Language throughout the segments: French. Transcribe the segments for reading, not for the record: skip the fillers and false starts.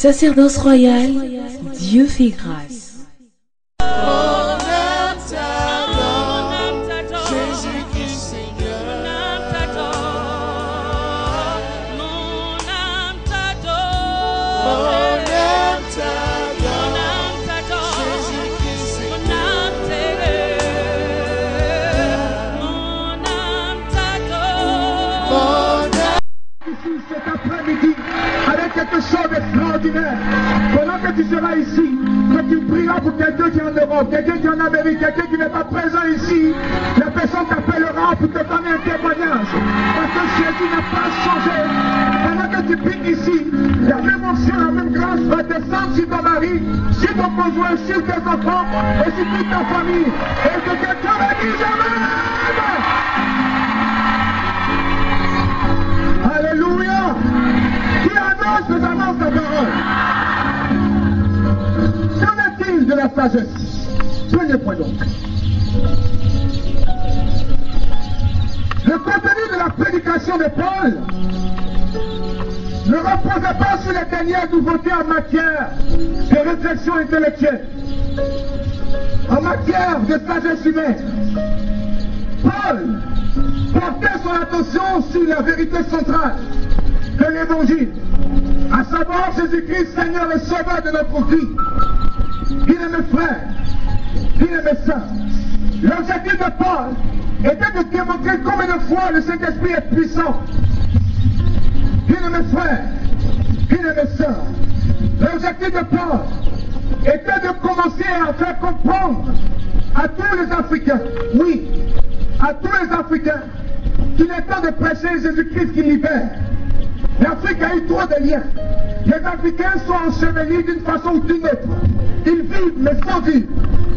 Sacerdoce royal, Dieu fait grâce. Cet après-midi, avec quelque chose d'extraordinaire, pendant que tu seras ici, que tu prieras pour quelqu'un qui est en Europe, quelqu'un qui est en Amérique, quelqu'un qui n'est pas présent ici, la personne t'appellera pour te donner un témoignage, parce que Jésus n'a pas changé. Pendant que tu pries ici, la même onction, la même grâce va descendre sur ton mari, sur ton conjoint, sur tes enfants et sur toute ta famille. Et que quelqu'un me dise Amen. Alléluia. Qui annonce les annonces de la parole? Qu'en est-il de la sagesse? Premier point donc. Le contenu de la prédication de Paul ne reposait pas sur les dernières nouveautés en matière de réflexion intellectuelle, en matière de sagesse humaine. Paul portait son attention sur la vérité centrale de l'évangile, à savoir Jésus-Christ, Seigneur et Sauveur de notre vie. Bien-aimés frères, bien-aimés sœurs, l'objectif de Paul était de démontrer combien de fois le Saint-Esprit est puissant. Bien-aimés frères, bien-aimés sœurs, l'objectif de Paul était de commencer à faire comprendre à tous les Africains, oui, à tous les Africains, qu'il est temps de prêcher Jésus-Christ qui libère. L'Afrique a eu trop de liens. Les Africains sont ensevelis d'une façon ou d'une autre. Ils vivent mais sans vivre.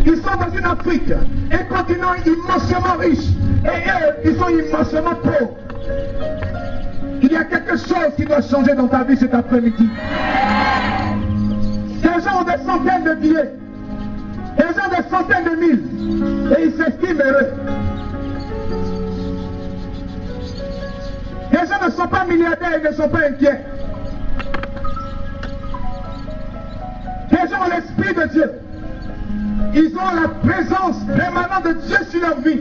Ils sont dans une Afrique, un continent immensément riche. Et eux, ils sont immensément pauvres. Il y a quelque chose qui doit changer dans ta vie cet après-midi. Des gens ont des centaines de billets. Des gens des centaines de mille. Et ils s'estiment heureux. Les gens ne sont pas milliardaires, ils ne sont pas inquiets. Les gens ont l'Esprit de Dieu. Ils ont la présence permanente de Dieu sur leur vie.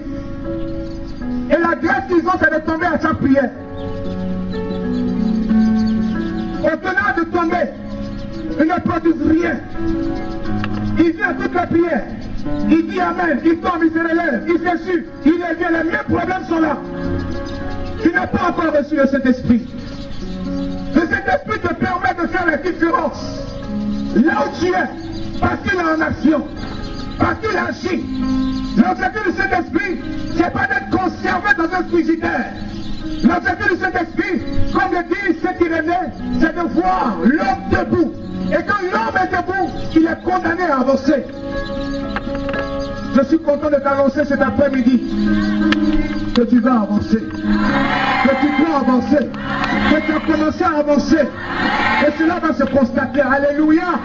Et la grâce qu'ils ont, c'est de tomber à chaque prière. Au-delà de tomber, ils ne produisent rien. Il vient toutes les prières. Il dit Amen, il tombe, il se relève, il s'essuie, il revient, les mêmes problèmes sont là. Tu n'as pas encore reçu le Saint-Esprit. Le Saint-Esprit te permet de faire la différence. Là où tu es, parce qu'il est en action, parce qu'il agit. L'objectif du Saint-Esprit, c'est pas d'être conservé dans un frigidaire. L'objectif du Saint-Esprit, comme le dit cet Irénée, c'est de voir l'homme debout. Et quand l'homme est debout, il est condamné à avancer. Je suis content de t'annoncer cet après-midi que tu vas avancer, que tu dois avancer, que tu as commencé à avancer. Et cela va se constater. Alléluia.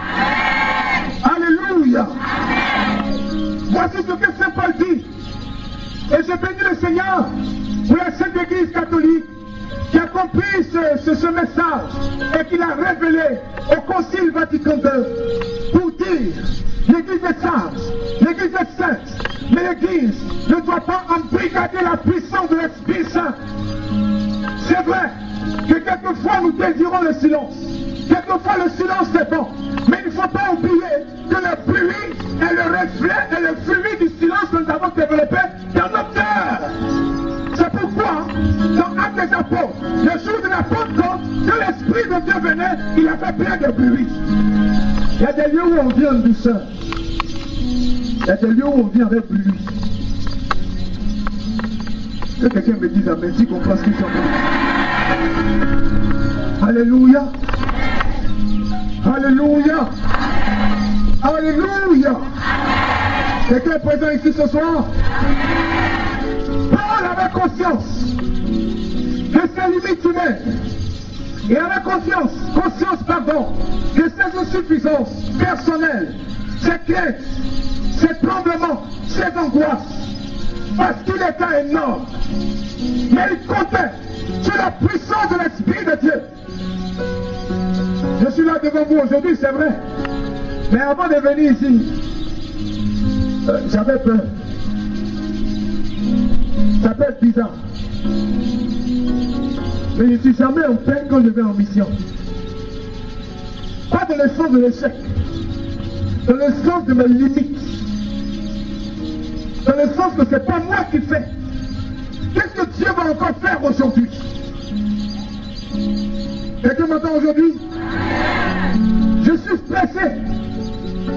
Alléluia. Voici ce que Saint Paul dit. Et je bénis le Seigneur pour la Sainte Église catholique qui a compris ce message et qui l'a révélé au Concile Vatican II pour dire l'Église est sage, l'Église est sainte, mais l'Église ne doit pas embrigader la puissance de l'Esprit Saint. C'est vrai que quelquefois nous désirons le silence, quelquefois le silence c'est bon, mais il ne faut pas oublier que le bruit est le reflet et le fruit du silence que nous avons développé dans notre cœur. C'est pourquoi, dans Actes des Apôtres, le jour de la Pentecôte, que l'Esprit de Dieu venait, il a fait plein de bruit. Il y a des lieux où on vient en douceur. Il y a des lieux où on vient avec bruit. Que quelqu'un me dise Amen, si comprend ce que je suis en train de dire. Alléluia. Alléluia. Alléluia. Quelqu'un est présent ici ce soir? Paul avait conscience de ses limites humaines. Et avait conscience de ses insuffisances personnelles, ses craintes, ses tremblements, ses angoisses. Parce qu'il était énorme. Mais il comptait sur la puissance de l'Esprit de Dieu. Je suis là devant vous aujourd'hui, c'est vrai. Mais avant de venir ici, j'avais peur. Ça peut être bizarre. Mais je ne suis jamais en peine quand je vais en mission. Pas dans le sens de l'échec. Dans le sens de mes limites. Dans le sens que ce n'est pas moi qui fais. Qu'est-ce que Dieu va encore faire aujourd'hui? Quelqu'un m'entend aujourd'hui? Je suis stressé.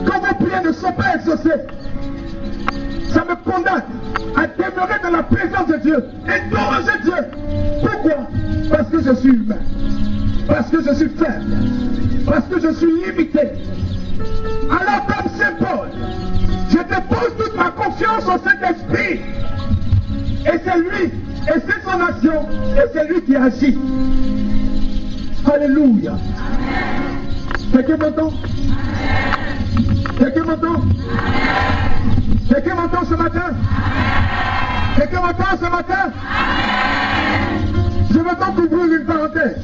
Quand vos prières ne sont pas exaucées, ça me condamne à demeurer dans la présence de Dieu et d'honorer Dieu. Pourquoi? Parce que je suis humain. Parce que je suis faible. Parce que je suis limité. Alors comme Saint Paul, je dépose toute ma confiance au Saint-Esprit. Et c'est lui, et c'est son action, et c'est lui qui agit. Alléluia. Quelqu'un m'entend? Quelqu'un m'entend? Quelqu'un m'entend ce matin? Quelqu'un m'entend ce matin? Je veux donc ouvrir une parenthèse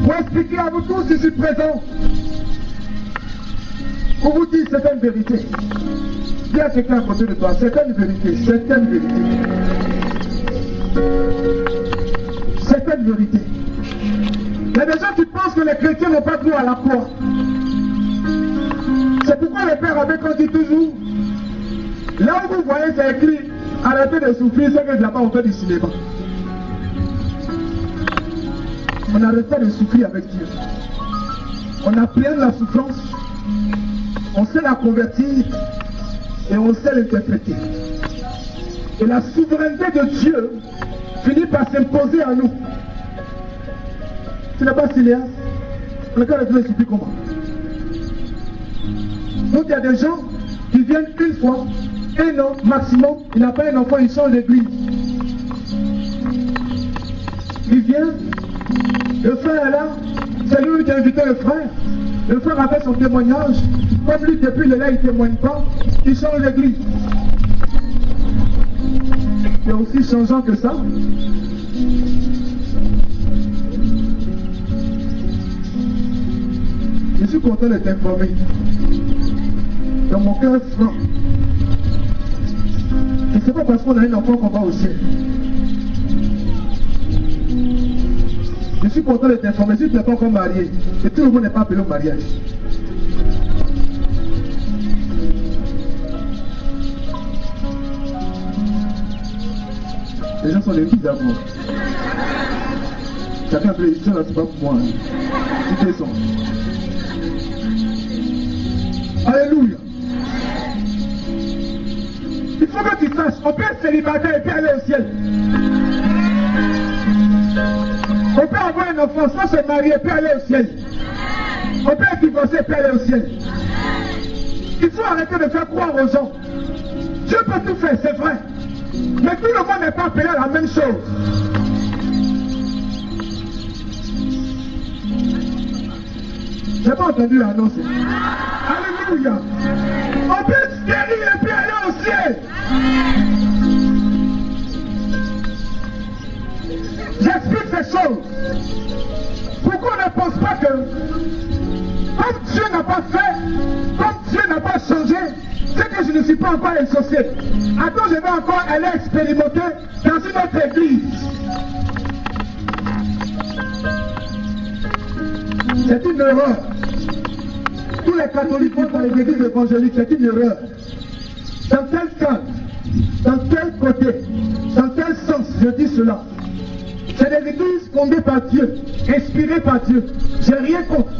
pour expliquer à vous tous ici présents, pour vous dire certaines vérités. Dis à quelqu'un à côté de toi, certaines vérités, certaines vérités. Certaines vérités. Il y a des gens qui pensent que les chrétiens n'ont pas droit à la croix. C'est pourquoi le Père avait dit toujours, là où vous voyez c'est écrit, arrêtez de souffrir, c'est que je n'ai pas fait du cinéma. On n'arrête pas de souffrir avec Dieu. On appréhende la souffrance, on sait la convertir et on sait l'interpréter. Et la souveraineté de Dieu finit par s'imposer à nous. Tu n'es pas cinéaste? On est quand même souffrir comment? Donc il y a des gens qui viennent une fois, un an maximum, il n'a pas un enfant, il change d'église. Il vient, le frère est là, c'est lui qui a invité le frère. Le frère a fait son témoignage. Comme lui, depuis le là, il ne témoigne pas, il change d'église. C'est aussi changeant que ça. Je suis content de t'informer. Dans mon cœur franc. Et c'est pas parce qu'on a un enfant qu'on va au ciel. Je suis content de t'informer. Si tu n'es pas encore marié, et tout le monde n'est pas appelé au mariage. Les gens sont des petits d'amour. Chacun fait ça là, c'est pas pour moi. Tu descends. Alléluia. Il faut que tu saches, on peut être célibataire et puis aller au ciel. On peut avoir un enfant sans se marier et puis aller au ciel. On peut être divorcé et puis aller au ciel. Il faut arrêter de faire croire aux gens. Dieu peut tout faire, c'est vrai. Mais tout le monde n'est pas appelé à la même chose. Je n'ai pas entendu l'annonce. Alléluia. On peut être stérile et puis aller au ciel. J'explique ces choses. Pourquoi on ne pense pas que, comme Dieu n'a pas fait, comme Dieu n'a pas changé, c'est que je ne suis pas encore exaucé. Attends, je vais encore aller expérimenter dans une autre église. C'est une erreur. Tous les catholiques qui font les églises évangéliques, c'est une erreur. Dans quel cas, dans quel côté, dans quel sens je dis cela? C'est des églises fondées par Dieu, inspirées par Dieu. J'ai rien contre.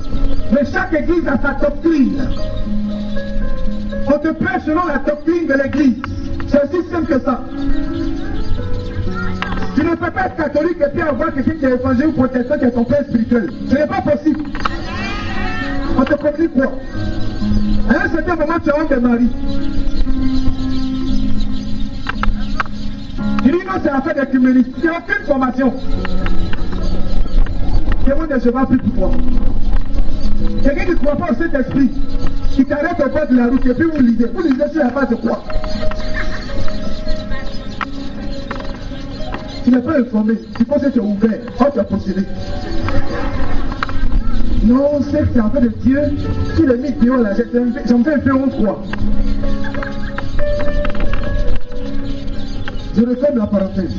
Mais chaque église a sa doctrine. On te prêche selon la doctrine de l'église. C'est aussi simple que ça. Tu ne peux pas être catholique et puis avoir quelqu'un qui est évangélique ou protestant qui est ton père spirituel. Ce n'est pas possible. On te communique quoi? À un certain moment, tu as honte de mari. Tu dis non, c'est affaire d'écuménisme. Tu n'as aucune formation. Témoin ne se va plus pour toi. Quelqu'un qui ne croit pas au Saint-Esprit, qui t'arrête au bord de la route et puis vous lisez. Vous lisez sur la base de quoi? Tu n'es pas informé. Tu penses que tu es ouvert. Oh, tu as possédé. Non, c'est que c'est en fait de Dieu qui le met dehors là. J'en fais un peu honte quoi. Je referme la parenthèse.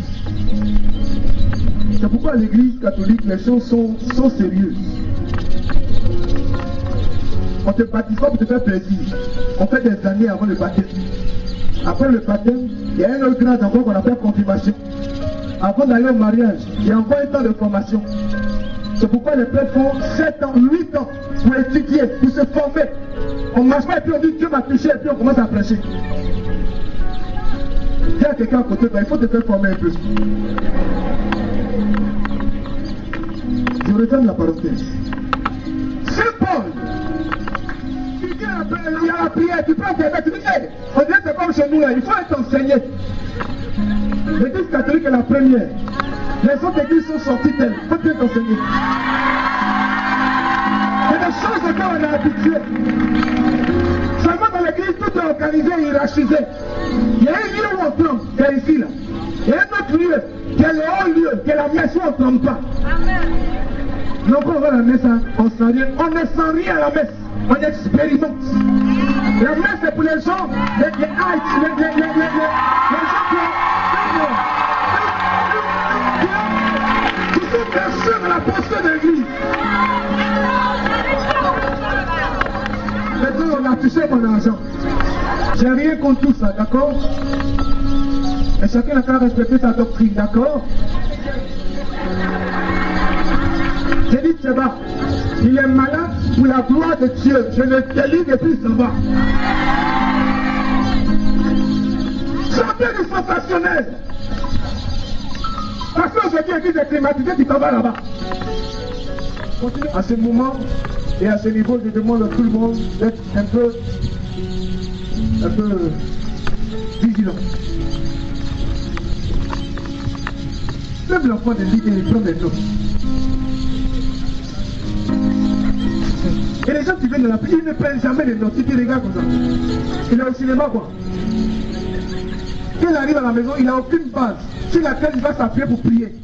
C'est pourquoi à l'église catholique, les choses sont sérieuses. On ne te baptise pas pour te faire plaisir. On fait des années avant le baptême. Après le baptême, il y a un autre grade encore qu'on appelle confirmation. Avant d'aller au mariage, il y a encore un temps de formation. C'est pourquoi les pères font 7 ans, 8 ans pour étudier, pour se former. On ne marche pas et puis on dit Dieu m'a touché et puis on commence à prêcher. Il y a quelqu'un à côté, il faut te faire former un peu. Je referme la parenthèse. Saint Paul, il y a la prière, tu prends tes bêtes, tu dis, hey, on dirait que c'est comme chez nous là, il faut être enseigné. L'église catholique est la première. Les autres églises sont sorties d'elle, il faut être enseigné. Il y a des choses auxquelles on est habitué. Seulement dans l'église, tout est organisé et hiérarchisé. Il y a un lieu où on trompe, qui est ici là. Il y a un autre lieu, qui est le haut lieu, qui est la messe où on ne trompe pas. Non, quand on va à la messe, on ne sent rien. On ne sent rien à la messe. On expérimente. La messe c'est pour les gens, les gens qui sont versés dans la posture de l'église. Maintenant, on a touché mon argent. J'ai rien contre tout ça, d'accord? Et chacun a qu'à respecter sa doctrine, d'accord? J'ai dit, c'est bas. Il est malade pour la gloire de Dieu. Je le délie depuis ce bas. Chantez du sensationnel. Parce qu'aujourd'hui, l'église est climatisée, tu t'en vas là-bas. Continue. À ce moment et à ce niveau, je demande à tout le monde d'être un peu vigilant. Même l'enfant de l'idée, il prend des notes. Et les gens qui viennent de la prière, ils ne prennent jamais les notes. Ils disent, regarde comme ça. Il est au cinéma quoi. Quand il arrive à la maison, il n'a aucune base sur laquelle il va s'appuyer pour prier.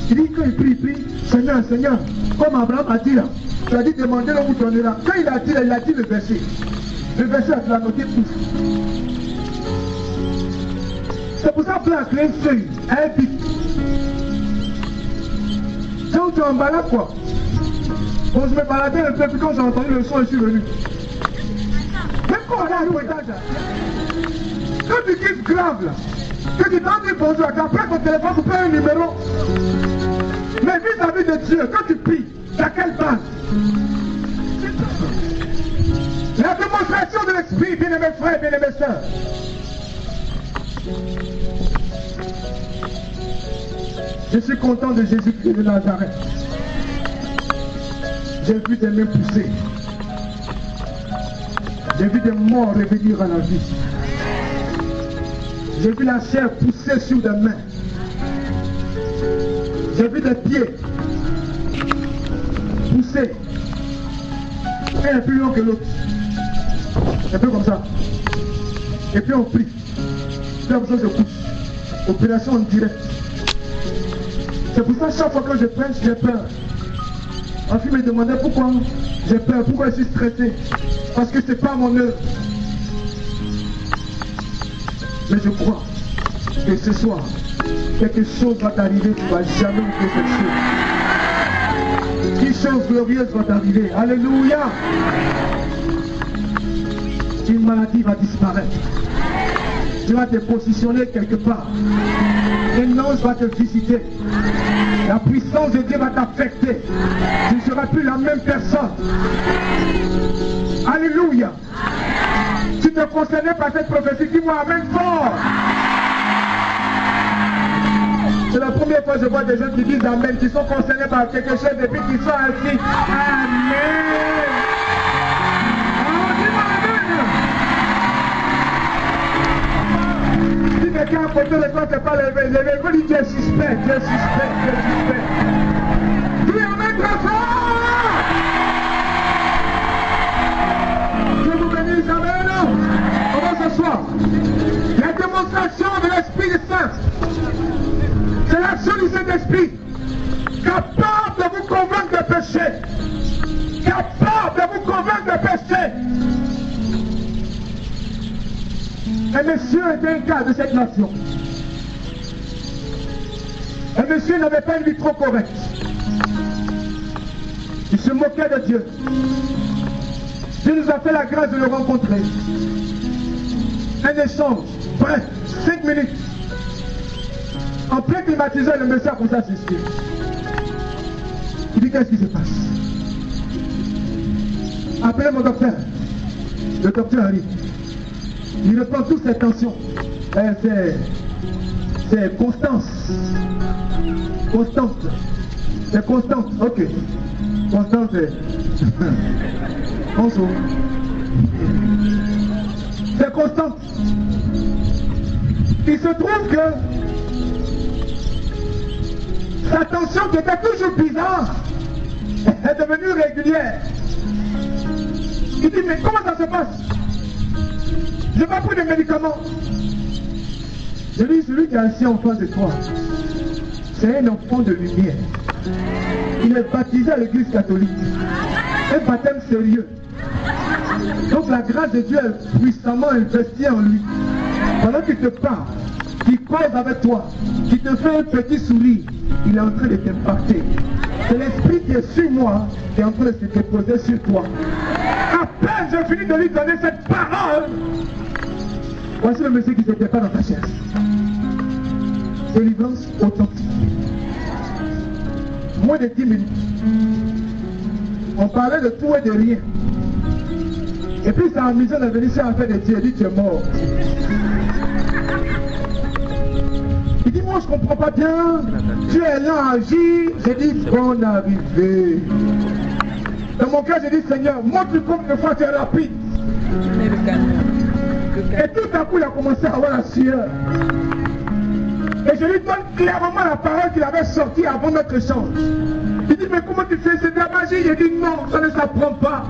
Il dit, quand il prie, Seigneur, Seigneur, comme Abraham a dit là, tu as dit demander là où tu en es là. Quand il a dit le verset. Le verset, tu l'as noté tout. C'est pour ça que la clé feuille, un bit. Donc tu es en balade quoi. Bon, je me baladais un peu, puis quand j'ai entendu le son, je suis venu. Même quand on est au étage, quand tu kiffes grave là, que tu t'en dis bonjour, qu'après ton téléphone, tu prends un numéro. Mais vis-à-vis de Dieu, quand tu pries, t'as quelle base? La démonstration de l'esprit, bien aimés frères, bien aimés sœurs. Je suis content de Jésus-Christ de Nazareth. J'ai vu des mains pousser. J'ai vu des morts revenir à la vie. J'ai vu la chair pousser sur des mains. J'ai vu des pieds pousser. Un plus long que l'autre. Un peu comme ça. Et puis on prie. Puis après ça se couche. Opération en direct. C'est pour ça chaque fois que je prêche, j'ai peur. Ma fille me demandait pourquoi j'ai peur, pourquoi je suis stressé. Parce que ce n'est pas mon œuvre. Mais je crois que ce soir, quelque chose va t'arriver, tu ne vas jamais oublier cette chose. Une chose glorieuse va t'arriver. Alléluia. Une maladie va disparaître. Tu vas te positionner quelque part. Un ange va te visiter. La puissance de Dieu va t'affecter. Tu ne seras plus la même personne. Alléluia. Tu te concernais par cette prophétie. Dis-moi amen fort. C'est la première fois que je vois des gens qui disent amen, qui sont concernés par quelque chose depuis qu'ils sont assis. Amen. Quelqu'un à côté de toi, c'est pas levé. Levé, il dit Dieu est suspect, Dieu est suspect, Dieu est suspect. Dis amen très fort. Dieu vous bénisse, amen. On va s'asseoir. La démonstration de l'Esprit Saint, c'est l'action du Saint-Esprit, capable de vous convaincre de péché. capable de vous convaincre de péché. Un monsieur était un cas de cette nation. Un monsieur n'avait pas une vie trop correcte. Il se moquait de Dieu. Dieu nous a fait la grâce de le rencontrer. Un échange, bref, 5 minutes. En plein climatiseur, le monsieur a commencé à s'expliquer. Il dit, qu'est-ce qui se passe? Appelez mon docteur. Le docteur arrive. Il reprend toutes ses tensions. C'est Constance. Constante. C'est Constante. Ok. Constance, c'est... Bonjour. C'est Constante. Il se trouve que sa tension qui était toujours bizarre est devenue régulière. Il dit, mais comment ça se passe? Je n'ai pas pris de médicaments. Je dis, celui qui est assis en face de toi, c'est un enfant de lumière. Il est baptisé à l'église catholique. Un baptême sérieux. Donc la grâce de Dieu est puissamment investie en lui. Pendant qu'il te parle, qu'il cause avec toi, qu'il te fait un petit sourire, il est en train de t'impacter. C'est l'esprit qui est sur moi, qui est en train de se déposer sur toi. À peine j'ai fini de lui donner cette parole, voici le monsieur qui se prépare dans ta chaise. Délivrance authentique. Moins de 10 minutes. On parlait de tout et de rien. Et puis c'est amusant de venir sur l'affaire de Dieu. Il dit, tu es mort. Il dit, moi je ne comprends pas bien. Dieu est là à agir. J'ai dit, bonne arrivée. Dans mon cœur, j'ai dit, Seigneur, montre-lui combien de fois tu es rapide. Et tout à coup, il a commencé à avoir la sueur. Et je lui donne clairement la parole qu'il avait sortie avant notre échange. Il dit, mais comment tu fais? C'est de la magie. J'ai dit, non, ça ne s'apprend pas.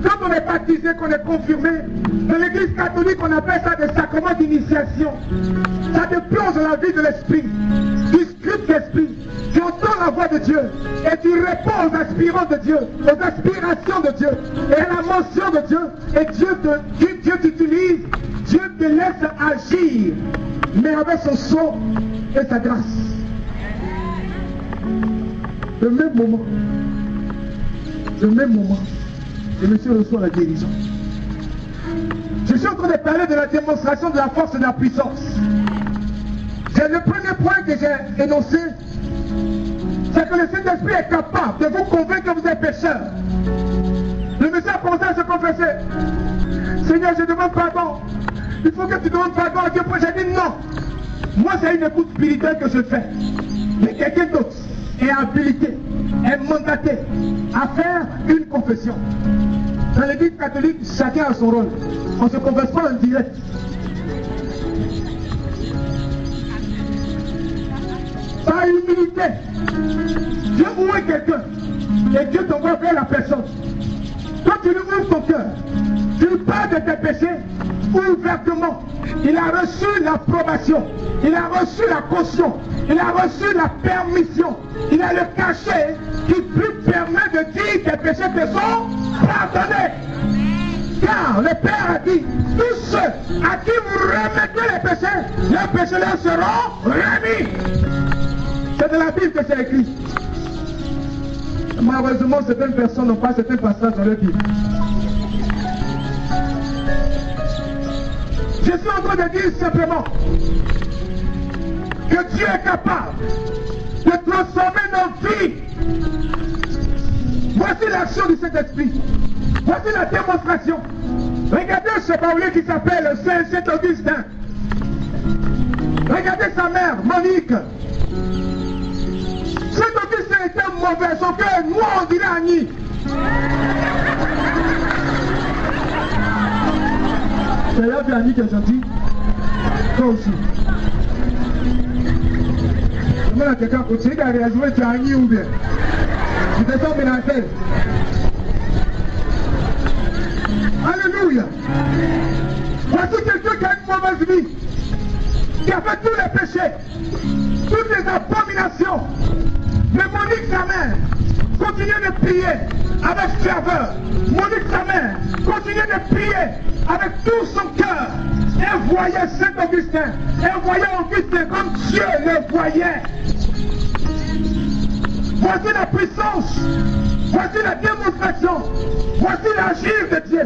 Quand on est baptisé, qu'on est confirmé, dans l'église catholique, on appelle ça des sacrements d'initiation. Ça te plonge dans la vie de l'esprit. Tu scriptes l'esprit. Tu entends la voix de Dieu. Et tu réponds aux aspirants de Dieu, aux aspirations de Dieu, et à la mention de Dieu. Et Dieu t'utilise, Dieu te laisse agir, mais avec son son et sa grâce. Le même moment, le monsieur reçoit la guérison. Je suis en train de parler de la démonstration de la force et de la puissance. C'est le premier point que j'ai énoncé, c'est que le Saint-Esprit est capable de vous convaincre que vous êtes pécheur. Le monsieur a commencé à se confesser. Seigneur, je demande pardon. Il faut que tu demandes pardon à Dieu. J'ai dit non. Moi, c'est une écoute spirituelle que je fais. Mais quelqu'un d'autre est habilité, est mandaté à faire une confession. Dans l'église catholique, chacun a son rôle. On ne se confesse pas en direct. Par humilité, Dieu ouvre quelqu'un et Dieu t'envoie vers la personne. Quand tu lui ouvres ton cœur, tu lui parles de tes péchés ouvertement. Il a reçu l'approbation, il a reçu la caution, il a reçu la permission, il a le cachet qui lui permet de dire que tes péchés te sont pardonnés. Car le Père a dit, tous ceux à qui vous remettez les péchés leur seront remis. C'est de la Bible que c'est écrit. Malheureusement, certaines personnes n'ont pas certains passages dans leur Bible. Je suis en train de dire simplement que Dieu est capable de transformer nos vies. Voici l'action du Saint-Esprit. Voici la démonstration. Regardez ce chevalier qui s'appelle Saint-Augustin. Regardez sa mère, Monique. Saint-Augustin était mauvais, son cœur est noir, on dirait Annie. C'est là que Annie qui est gentille. Toi aussi. Je demande à quelqu'un, continue à réagir, tu es Annie ou bien. Tu te sens menacé. Alléluia. Voici quelqu'un qui a une mauvaise vie, qui a fait tous les péchés, toutes les abominations. Mais Monique, sa mère, continuez de prier avec ferveur. Monique sa mère, continuez de prier avec tout son cœur. Et voyez Saint-Augustin, et voyez Augustin comme Dieu le voyait. Voici la puissance, voici la démonstration, voici l'agir de Dieu.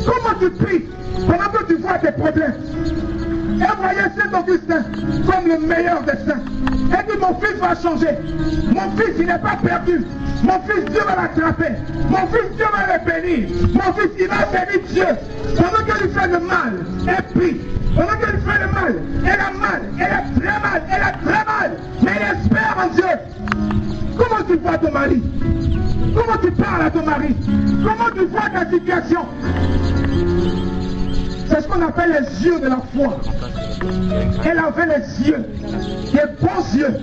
Comment tu pries pendant que tu vois tes problèmes? Et voyez Saint-Augustin comme le meilleur des saints. Et dit, mon fils va changer. Mon fils, il n'est pas perdu. Mon fils, Dieu va l'attraper. Mon fils, Dieu va le bénir. Mon fils, il va bénir Dieu. Pendant qu'elle lui fait le mal, elle prie. Pendant qu'elle lui fait le mal, elle a mal. Elle a très mal. Elle a très mal. Mais elle espère en Dieu. Comment tu vois ton mari? Comment tu parles à ton mari? Comment tu vois ta situation? C'est ce qu'on appelle les yeux de la foi. Elle avait les yeux, des bons yeux.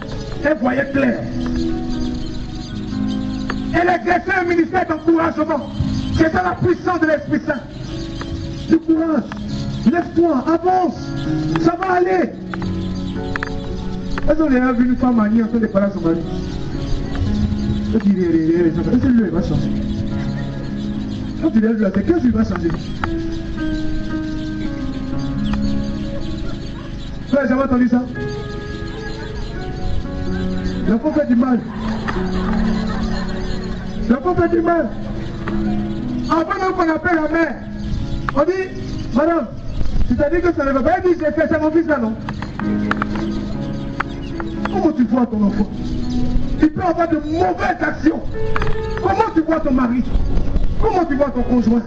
Elle voyait clair. Elle exerçait un ministère d'encouragement. C'est ça la puissance de l'Esprit Saint. Du courage. Lève-toi, avance. Ça va aller. Est-ce qu'on a vu une femme maniée en train de parler à son mari? Est-ce que lui va changer? Quand tu lèves la tête, qu'est-ce qu'il va changer? Vous avez jamais entendu ça? L'enfant fait du mal. L'enfant fait du mal. Avant même qu'on appelle la mère, on dit, madame, tu t'as dit que ça ne va pas. Elle dit, j'ai fait ça, mon fils là, non? Comment tu vois ton enfant? Il peut avoir de mauvaises actions. Comment tu vois ton mari? Comment tu vois ton conjoint?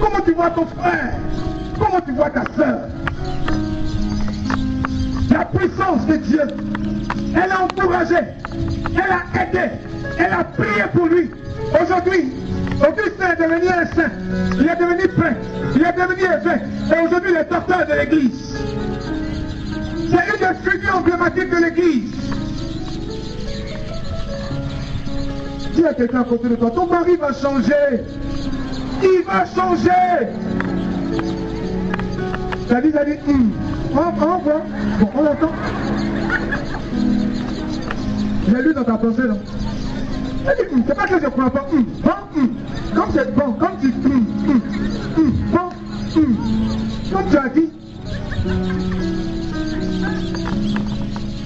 Comment tu vois ton frère? Comment tu vois ta soeur? La puissance de Dieu, elle a encouragé, elle a aidé, elle a prié pour lui. Aujourd'hui, Augustin est devenu un saint, il est devenu prêtre, il est devenu évêque, et aujourd'hui il est docteur de l'église. C'est une des figures emblématiques de l'église. Dis à quelqu'un à côté de toi, ton mari va changer. Il va changer. David a dit, on voit. Bon, on l'entend. J'ai lu dans ta pensée, non? Elle dit, c'est pas que je ne crois pas. Comme c'est bon, comme tu bon, comme tu as dit.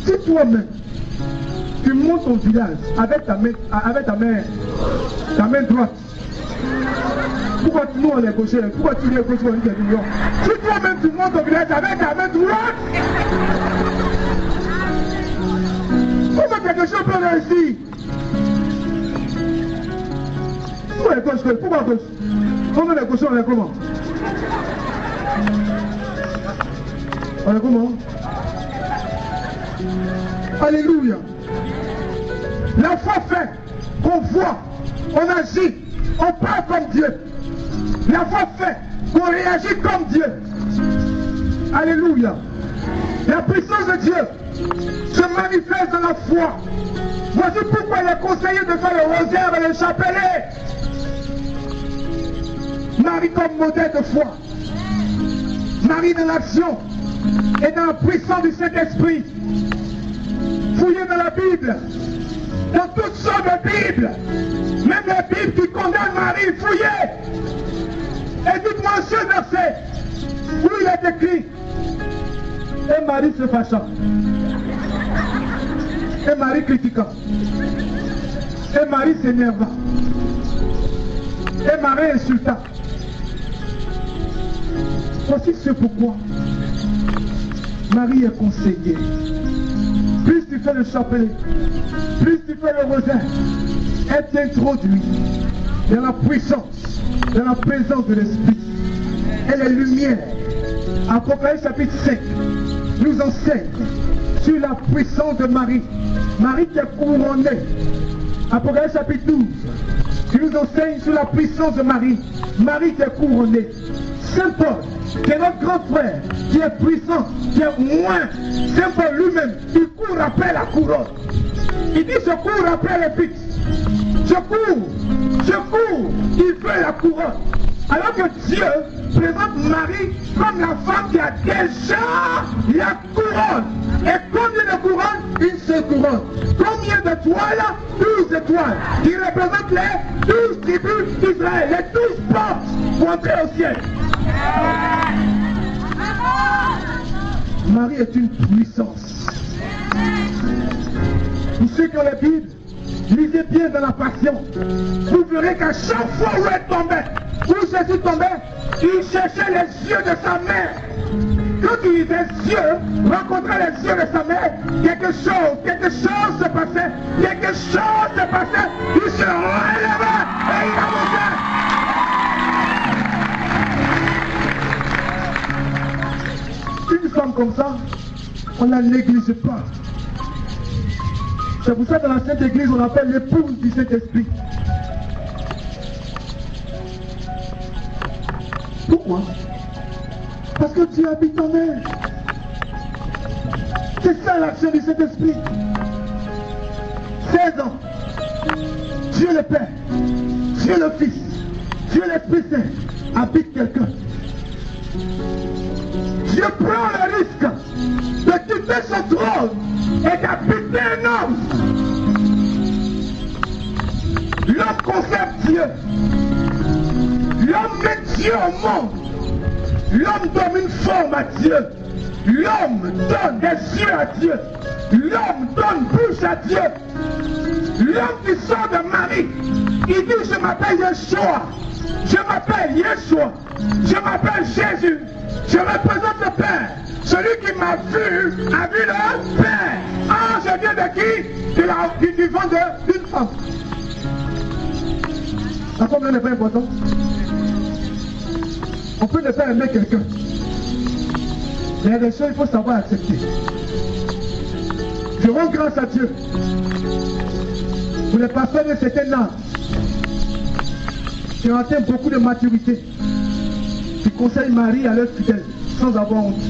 Si toi-même, tu montes ton village avec ta main droite. Pourquoi nous on est gauchers? Pourquoi tu es gaucher on dit des millions? Si toi-même tu montes ton village avec ta main droite, comment quelque chose peut réussir? Pourquoi les gauches? Pourquoi gauche? Comment les gauchers on est comment? On est comment? Alléluia. La foi fait qu'on voit, on agit, on parle comme Dieu. La foi fait qu'on réagit comme Dieu. Alléluia. La puissance de Dieu se manifeste dans la foi. Voici pourquoi il est conseillé de faire le rosaire et le chapelet. Marie comme modèle de foi. Marie dans l'action et dans la puissance du Saint-Esprit. Fouillez dans la Bible, dans toutes sortes de Bibles, même la Bible qui condamne Marie, fouillez. Et dites-moi ce verset où il est écrit, et Marie se fâcha, et Marie critiqua, et Marie s'énerva, et Marie insulta. Voici ce pourquoi Marie est conseillée. Plus tu fais le chapelet, plus tu fais le rosaire, elle t'introduit dans la puissance, dans la présence de l'Esprit. Elle est lumière. Apocalypse chapitre 5 nous enseigne sur la puissance de Marie. Marie qui est couronnée. Apocalypse chapitre 12 qui nous enseigne sur la puissance de Marie. Marie qui est couronnée. Saint Paul, qui est notre grand frère, qui est puissant, qui est moins. Saint Paul lui-même, il court après la couronne. Il dit je cours après l'épître. Je cours, il veut la couronne. Alors que Dieu présente Marie comme la femme qui a déjà la couronne. Et combien de couronnes? Une seule couronne. Combien d'étoiles? 12 étoiles. Qui représentent les 12 tribus d'Israël. Les 12 portes pour entrer au ciel. Marie est une puissance. Pour ceux qui ont la Bible, lisez bien dans la Passion. Vous verrez qu'à chaque fois où elle tombait, où Jésus tombait, il cherchait les yeux de sa mère. Quand il disait yeux, rencontrait les yeux de sa mère, quelque chose se passait, quelque chose se passait, il se relevait et il avançait. Une femme comme ça, on ne la néglige pas. C'est pour ça que dans la Sainte Église, on l'appelle l'épouse du Saint-Esprit. Pourquoi? Parce que Dieu habite en elle. C'est ça l'action du Saint-Esprit. 16 ans. Dieu le Père, Dieu le Fils, Dieu l'Esprit Saint habite quelqu'un. Dieu prend le risque de quitter son trône et d'habiter un homme. L'homme conserve Dieu. L'homme met Dieu au monde. L'homme donne une forme à Dieu. L'homme donne des yeux à Dieu. L'homme donne bouche à Dieu. L'homme qui sort de Marie, il dit: je m'appelle Yeshua. Je m'appelle Yeshua. Je m'appelle Jésus. Je représente le Père. Celui qui m'a vu a vu le Père. Ah, je viens de qui? Du ventre d'une femme. La femme n'est pas importante. On peut ne pas aimer quelqu'un. Il y a des choses qu'il faut savoir accepter. Je rends grâce à Dieu pour les personnes de certain âge qui ont atteint beaucoup de maturité, qui conseillent Marie à leur fidèle sans avoir honte.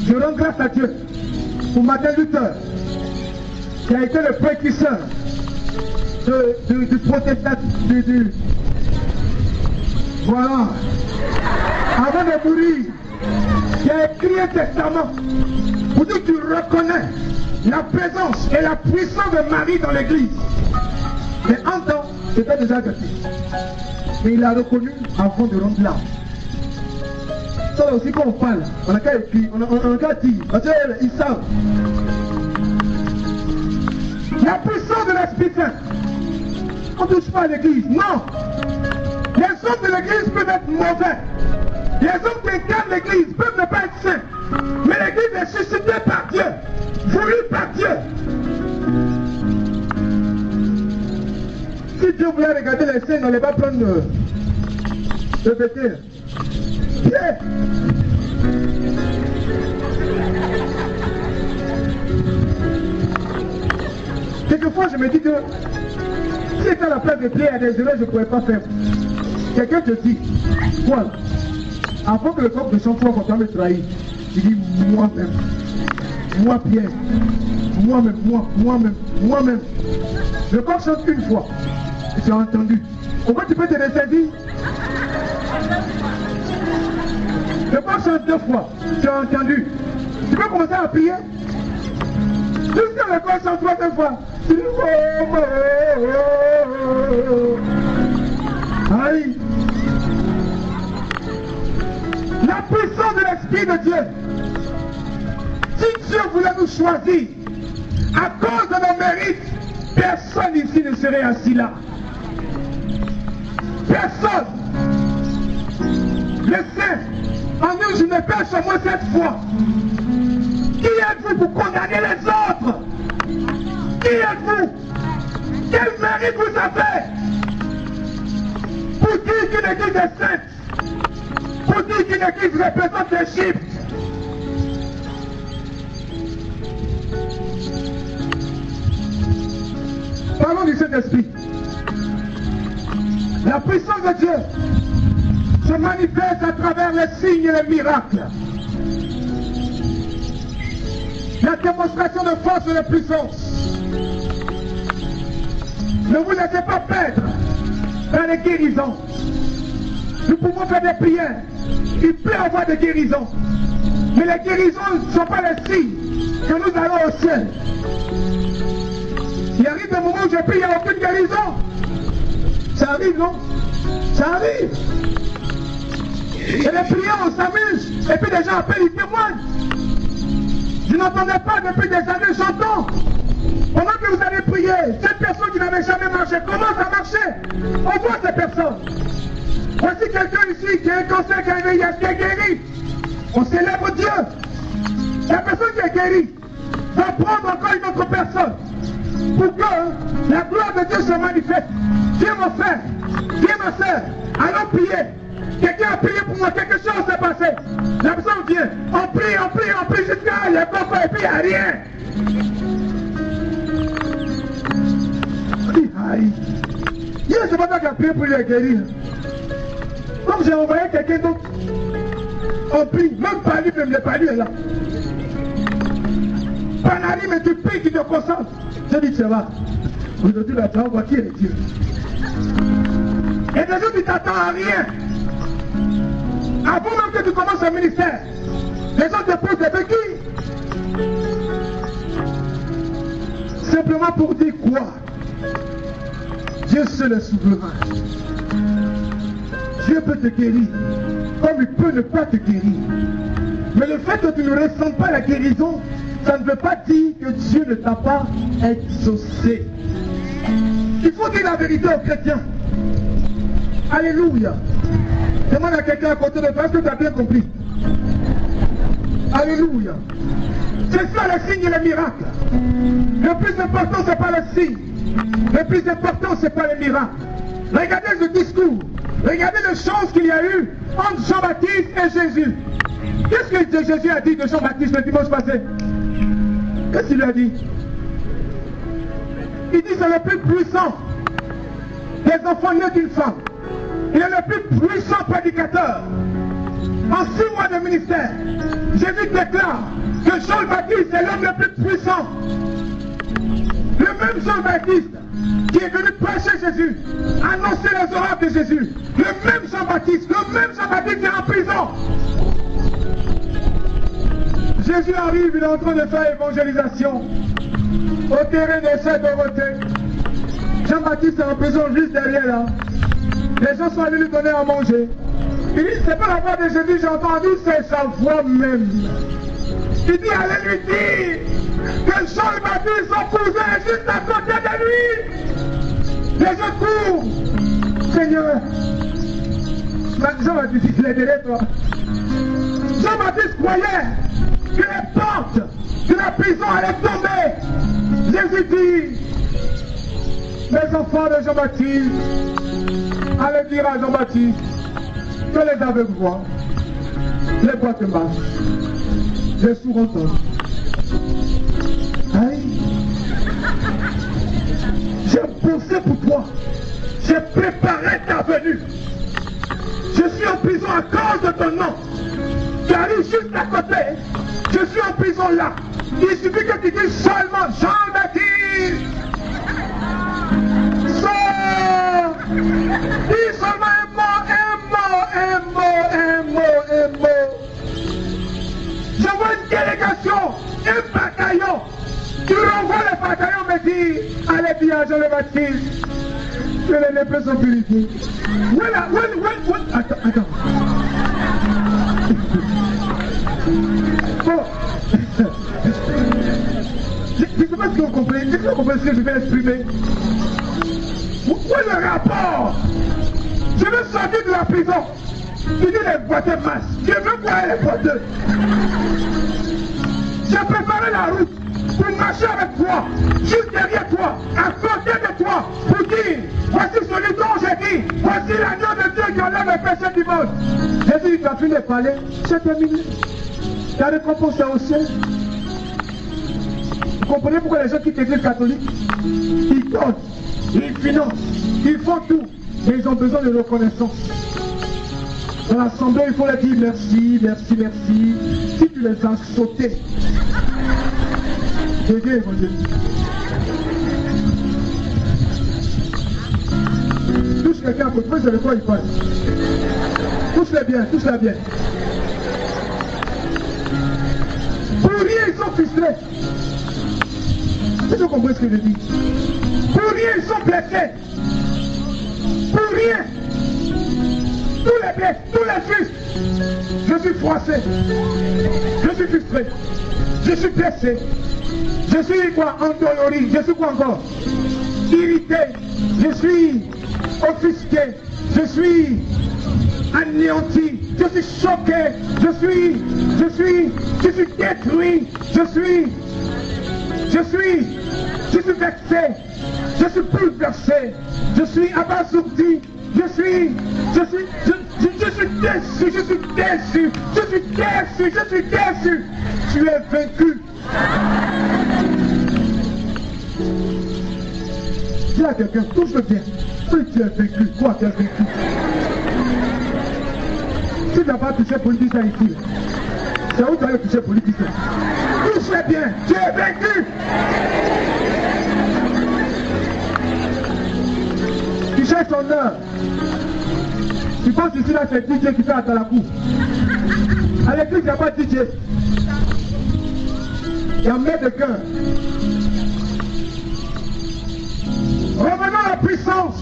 Je rends grâce à Dieu pour Martin Luther, qui a été le précurseur du protestantisme, voilà, avant de mourir, qui a écrit un testament pour dire qu'il reconnaît la présence et la puissance de Marie dans l'église. Mais en temps, c'était déjà gâté. Mais il l'a reconnu avant de rendre l'âme. Ça là aussi, quand on parle, on a qu'à écrire, on a qu'à dire, parce qu'ils savent. La puissance de l'Esprit Saint. On ne touche pas à l'église, non. Les hommes de l'église peuvent être mauvais. Les hommes qui incarnent l'église peuvent ne pas être saints. Mais l'église est suscitée par Dieu, voulue par Dieu. Si Dieu voulait regarder les saints, on n'allait pas prendre de Bethel. Pierre. Quelquefois, je me dis que si j'étais à la place de Pierre, il y a des erreurs que je ne pourrais pas faire. Quelqu'un te dit, voilà, avant que le corps de son frère va me trahir, il dit moi-même, moi Pierre, moi-même. Le corps chante une fois, et tu as entendu. Pourquoi tu peux te ressaisir? Le corps chante 2 fois, tu as entendu. Tu peux commencer à prier. Jusqu'à le corps chante 3 fois. Aïe. La puissance de l'Esprit de Dieu. Si Dieu voulait nous choisir, à cause de nos mérites, personne ici ne serait assis là. Personne. Le Saint, en une journée, pêche au moins 7 fois. Qui êtes-vous pour condamner les autres? Qui êtes-vous? Quel mérite vous avez pour dire qu'une église est sainte? Pour dire qu'une église représente l'Égypte? Parlons du Saint-Esprit. La puissance de Dieu se manifeste à travers les signes et les miracles. La démonstration de force et de puissance. Ne vous laissez pas perdre dans les guérisons. Nous pouvons faire des prières. Il peut y avoir des guérisons. Mais les guérisons ne sont pas les signes que nous allons au ciel. Il arrive des moments où je prie, il n'y a aucune guérison. Ça arrive, non? Ça arrive. Et les prières, on s'amuse. Et puis les gens appellent, ils témoignent. Je n'entendais pas depuis des années, j'entends. Pendant que vous allez prier, cette personne qui n'avait jamais marché commence à marcher. On voit ces personnes. Voici quelqu'un ici qui a un cancer, qui a un VIH, qui est guéri. On célèbre Dieu. La personne qui est guérie va prendre encore une autre personne pour que la gloire de Dieu se manifeste. Viens mon frère, viens ma soeur, allons prier. Quelqu'un a prié pour moi, quelque chose s'est passé. La personne vient, on prie jusqu'à il y a coco et puis il n'y a rien. Aïe. Hier, c'est pas toi qui a prié pour les guérir. Comme j'ai envoyé quelqu'un d'autre, on prie, même pas lui, même pas lui est là. Panari, mais tu pries, tu te concentres. Je dis, ça va. Aujourd'hui, là, tu vas voir qui est Dieu. Et des autres, tu t'attends à rien. Avant même que tu commences un ministère, les gens te posent des béquilles. Simplement pour dire quoi? Dieu seul est souverain. Dieu peut te guérir, comme il peut ne pas te guérir. Mais le fait que tu ne ressens pas la guérison, ça ne veut pas dire que Dieu ne t'a pas exaucé. Il faut dire la vérité aux chrétiens. Alléluia. Demande à quelqu'un à côté de toi, est-ce que tu as bien compris? Alléluia. C'est ça le signe et le miracle. Le plus important, ce n'est pas le signe. Le plus important, ce n'est pas le miracle. Regardez le discours. Regardez les choses qu'il y a eu entre Jean-Baptiste et Jésus. Qu'est-ce que Jésus a dit de Jean-Baptiste le dimanche passé? Qu'est-ce qu'il lui a dit? Il dit c'est le plus puissant des enfants nés d'une femme. Il est le plus puissant prédicateur. En 6 mois de ministère, Jésus déclare que Jean-Baptiste est l'homme le plus puissant. Le même Jean-Baptiste qui est venu prêcher Jésus, annoncer les oracles de Jésus. Le même Jean-Baptiste est en prison. Jésus arrive, il est en train de faire évangélisation au terrain de Saint-Dorothée. Jean-Baptiste est en prison juste derrière là. Les gens sont allés lui donner à manger. Il dit, c'est pas la voix de Jésus, j'ai entendu, c'est sa voix même. Il dit, allez lui dire que Jean-Baptiste, son cousin, est juste à côté de lui. Les gens courent. Seigneur, Jean-Baptiste, il est derrière toi. Jean-Baptiste croyait que les portes de la prison allaient tomber. Jésus dit, les enfants de Jean-Baptiste allaient dire à Jean-Baptiste que les aveugles voient, les boîtes marchent, les sourds entendent. Aïe! J'ai pensé pour toi, j'ai préparé ta venue. Je suis en prison à cause de ton nom. Tu arrives juste à côté. Je suis en prison là. Il suffit que tu dises seulement Jean-Baptiste. Sors. Dis seulement un mot. Je vois une délégation, un bataillon. Tu renvoies le bataillon me dit, allez bien Jean-Baptiste. Que les lépreux sont purifiés. Voilà. Attends. Bon. Je ne sais pas si vous comprenez. Est-ce que vous comprenez ce que je vais exprimer? Où est le rapport? Je veux sortir de la prison. Tu dis les boîtes masses. Je veux voir les boîtes. J'ai préparé la route pour marcher avec toi, juste derrière toi, à côté de toi, pour dire, voici celui dont j'ai dit, voici l'agneau de Dieu qui enlève le péché du monde. Jésus, tu as fini de parler, c'est terminé. Ta récompense est au ciel. Vous comprenez pourquoi les gens quittent l'église catholique? Ils donnent, ils financent, ils font tout, mais ils ont besoin de reconnaissance. Dans l'assemblée, il faut leur dire merci. Si tu les as sautés, Jésus évangéliste. Touche quelqu'un côté, vous savez quoi il passe. Touche-les bien, touche-les bien. Pour rien, ils sont frustrés. Est-ce que vous comprenez ce que je dis? Pour rien, ils sont blessés. Pour rien. Tous les blessés, tous les frustres. Je suis froissé. Je suis frustré. Je suis blessé. Je suis quoi? Endolori. Je suis quoi encore? Irrité. Je suis offusqué. Je suis anéanti. Je suis choqué. Je suis détruit. Je suis vexé. Je suis bouleversé. Je suis abasourdi. Je suis déçu. Tu es vaincu. Dis à quelqu'un, touche-le bien. Oui, tu es vaincu. Quoi, tu es vaincu? Si tu n'as pas touché pour lui dire ça ici, c'est où tu allais toucher pour lui dire ça? Touche-le bien. Tu es vaincu. Tu cherches ton heure. Tu penses ici là c'est DJ qui fait à Talakou. À l'église il n'y a pas DJ. Il y a maître de cœur. Revenons à la puissance.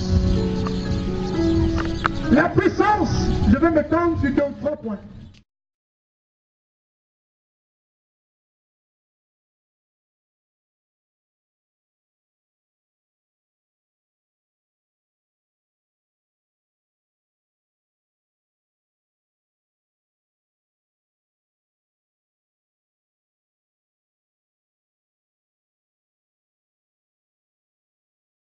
La puissance, je vais me tendre sur 2 ou 3 points.